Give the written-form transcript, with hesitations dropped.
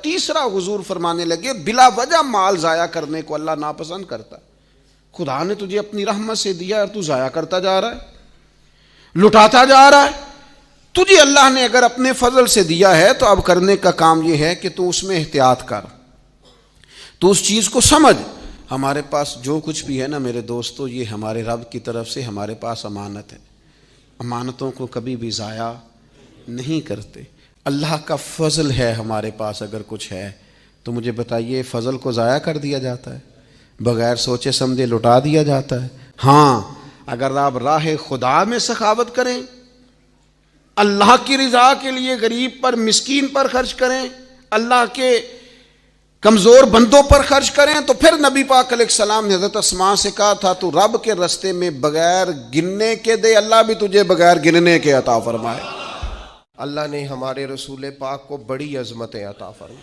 تیسرا حضور فرمانے لگے بلا وجہ مال ضائع کرنے کو اللہ ناپسند کرتا. خدا نے تجھے اپنی رحمت سے دیا اور تو ضائع کرتا جا رہا ہے, لٹاتا جا رہا ہے. تجھے اللہ نے اگر اپنے فضل سے دیا ہے تو اب کرنے کا کام یہ ہے کہ تو اس میں احتیاط کر, تو اس چیز کو سمجھ. ہمارے پاس جو کچھ بھی ہے نا میرے دوستو, یہ ہمارے رب کی طرف سے ہمارے پاس امانت ہے. امانتوں کو کبھی بھی ضائع نہیں کرتے. اللہ کا فضل ہے ہمارے پاس اگر کچھ ہے تو مجھے بتائیے فضل کو ضائع کر دیا جاتا ہے؟ بغیر سوچے سمجھے لٹا دیا جاتا ہے. ہاں اگر آپ راہ خدا میں سخاوت کریں, اللہ کی رضا کے لیے غریب پر مسکین پر خرچ کریں, اللہ کے کمزور بندوں پر خرچ کریں, تو پھر نبی پاک علیہ السلام نے حضرت اسماء سے کہا تھا تو رب کے رستے میں بغیر گننے کے دے, اللہ بھی تجھے بغیر گننے کے عطا فرمائے. اللہ نے ہمارے رسول پاک کو بڑی عظمتیں عطا فرمائیں.